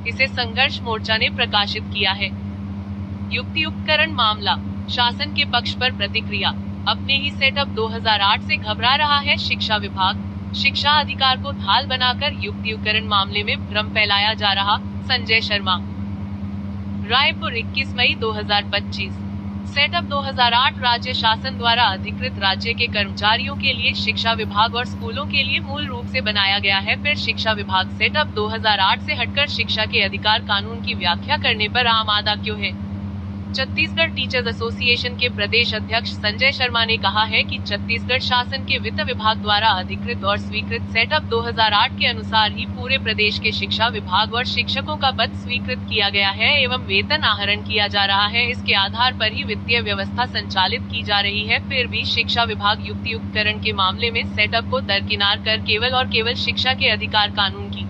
इसे संघर्ष मोर्चा ने प्रकाशित किया है। युक्तियुक्तकरण मामला, शासन के पक्ष पर प्रतिक्रिया। अपने ही सेटअप 2008 से घबरा रहा है शिक्षा विभाग। शिक्षा अधिकार को ढाल बनाकर युक्तियुक्तकरण मामले में भ्रम फैलाया जा रहा, संजय शर्मा। रायपुर 21 मई 2025। सेटअप 2008 राज्य शासन द्वारा अधिकृत राज्य के कर्मचारियों के लिए शिक्षा विभाग और स्कूलों के लिए मूल रूप से बनाया गया है। फिर शिक्षा विभाग सेटअप 2008 से हटकर शिक्षा के अधिकार कानून की व्याख्या करने पर आमादा क्यों है? छत्तीसगढ़ टीचर्स एसोसिएशन के प्रदेश अध्यक्ष संजय शर्मा ने कहा है कि छत्तीसगढ़ शासन के वित्त विभाग द्वारा अधिकृत और स्वीकृत सेटअप 2008 के अनुसार ही पूरे प्रदेश के शिक्षा विभाग और शिक्षकों का पद स्वीकृत किया गया है एवं वेतन आहरण किया जा रहा है। इसके आधार पर ही वित्तीय व्यवस्था संचालित की जा रही है। फिर भी शिक्षा विभाग युक्तियुक्तकरण के मामले में सेटअप को दरकिनार कर केवल और केवल शिक्षा के अधिकार कानून की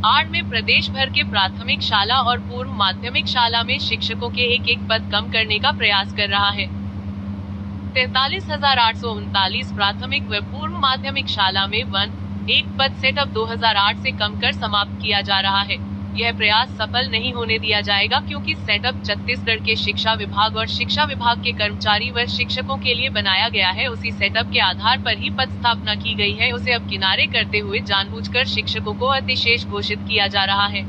आड़ में प्रदेश भर के प्राथमिक शाला और पूर्व माध्यमिक शाला में शिक्षकों के एक पद कम करने का प्रयास कर रहा है। 43,839 प्राथमिक व पूर्व माध्यमिक शाला में 1 पद सेटअप 2008 से कम कर समाप्त किया जा रहा है। यह प्रयास सफल नहीं होने दिया जाएगा क्योंकि सेटअप छत्तीसगढ़ के शिक्षा विभाग और शिक्षा विभाग के कर्मचारी व शिक्षकों के लिए बनाया गया है। उसी सेटअप के आधार पर ही पद स्थापना की गई है। उसे अब किनारे करते हुए जानबूझकर शिक्षकों को अतिशेष घोषित किया जा रहा है।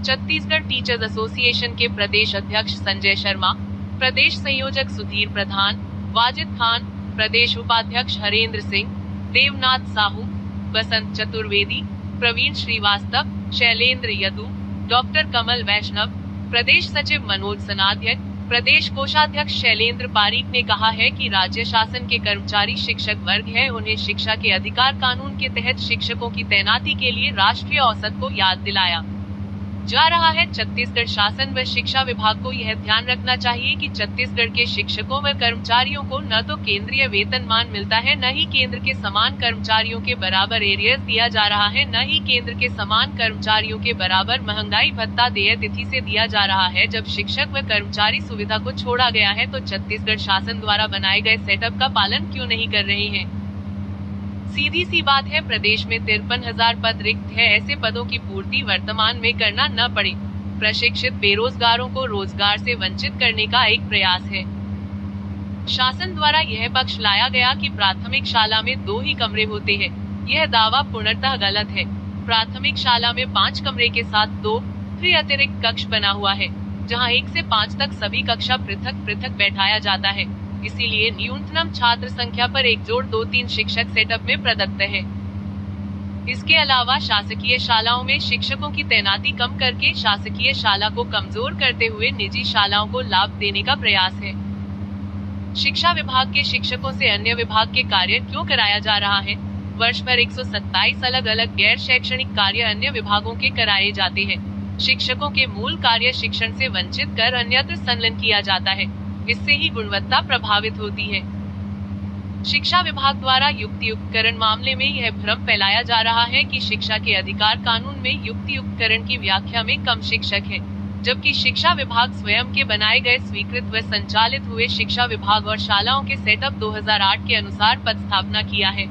छत्तीसगढ़ टीचर्स एसोसिएशन के प्रदेश अध्यक्ष संजय शर्मा, प्रदेश संयोजक सुधीर प्रधान, वाजिद खान, प्रदेश उपाध्यक्ष हरेंद्र सिंह, देवनाथ साहू, बसंत चतुर्वेदी, प्रवीण श्रीवास्तव, शैलेंद्र यदु, डॉक्टर कमल वैष्णव, प्रदेश सचिव मनोज सनाध्यक, प्रदेश कोषाध्यक्ष शैलेंद्र पारीक ने कहा है कि राज्य शासन के कर्मचारी शिक्षक वर्ग है। उन्हें शिक्षा के अधिकार कानून के तहत शिक्षकों की तैनाती के लिए राष्ट्रीय औसत को याद दिलाया जा रहा है। छत्तीसगढ़ शासन व शिक्षा विभाग को यह ध्यान रखना चाहिए कि छत्तीसगढ़ के शिक्षकों व कर्मचारियों को न तो केंद्रीय वेतनमान मिलता है, न ही केंद्र के समान कर्मचारियों के बराबर एरियर्स दिया जा रहा है, न ही केंद्र के समान कर्मचारियों के बराबर महंगाई भत्ता देय तिथि से दिया जा रहा है। जब शिक्षक व कर्मचारी सुविधा को छोड़ा गया है तो छत्तीसगढ़ शासन द्वारा बनाए गए सेटअप का पालन क्यों नहीं कर रहे हैं? सीधी सी बात है, प्रदेश में 53,000 पद रिक्त है। ऐसे पदों की पूर्ति वर्तमान में करना न पड़े। प्रशिक्षित बेरोजगारों को रोजगार से वंचित करने का एक प्रयास है। शासन द्वारा यह पक्ष लाया गया कि प्राथमिक शाला में 2 ही कमरे होते हैं। यह दावा पूर्णतः गलत है। प्राथमिक शाला में 5 कमरे के साथ 2 फिर अतिरिक्त कक्ष बना हुआ है, जहां 1 से 5 तक सभी कक्षा पृथक पृथक बैठाया जाता है। इसीलिए न्यूनतम छात्र संख्या पर 1 जोड़ 2-3 शिक्षक सेटअप में प्रदत्त है। इसके अलावा शासकीय शालाओं में शिक्षकों की तैनाती कम करके शासकीय शाला को कमजोर करते हुए निजी शालाओं को लाभ देने का प्रयास है। शिक्षा विभाग के शिक्षकों से अन्य विभाग के कार्य क्यों कराया जा रहा है? वर्ष भर 127 अलग अलग गैर शैक्षणिक कार्य अन्य विभागों के कराए जाते हैं। शिक्षकों के मूल कार्य शिक्षण से वंचित कर अन्यत्र संलग्न किया जाता है। इससे ही गुणवत्ता प्रभावित होती है। शिक्षा विभाग द्वारा युक्तियुक्तकरण मामले में यह भ्रम फैलाया जा रहा है कि शिक्षा के अधिकार कानून में युक्तियुक्तकरण की व्याख्या में कम शिक्षक हैं, जबकि शिक्षा विभाग स्वयं के बनाए गए स्वीकृत व संचालित हुए शिक्षा विभाग और शालाओं के सेटअप 2008 के अनुसार पद स्थापना किया है।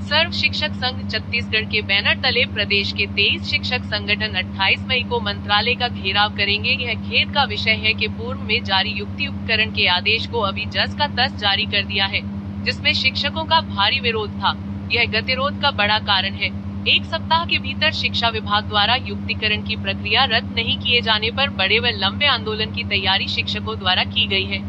सर्व शिक्षक संघ छत्तीसगढ़ के बैनर तले प्रदेश के 23 शिक्षक संगठन 28 मई को मंत्रालय का घेराव करेंगे। यह खेद का विषय है कि पूर्व में जारी युक्तियुक्तकरण के आदेश को अभी जस का तस जारी कर दिया है, जिसमें शिक्षकों का भारी विरोध था। यह गतिरोध का बड़ा कारण है। 1 सप्ताह के भीतर शिक्षा विभाग द्वारा युक्तिकरण की प्रक्रिया रद्द नहीं किए जाने पर बड़े व लंबे आंदोलन की तैयारी शिक्षकों द्वारा की गई है।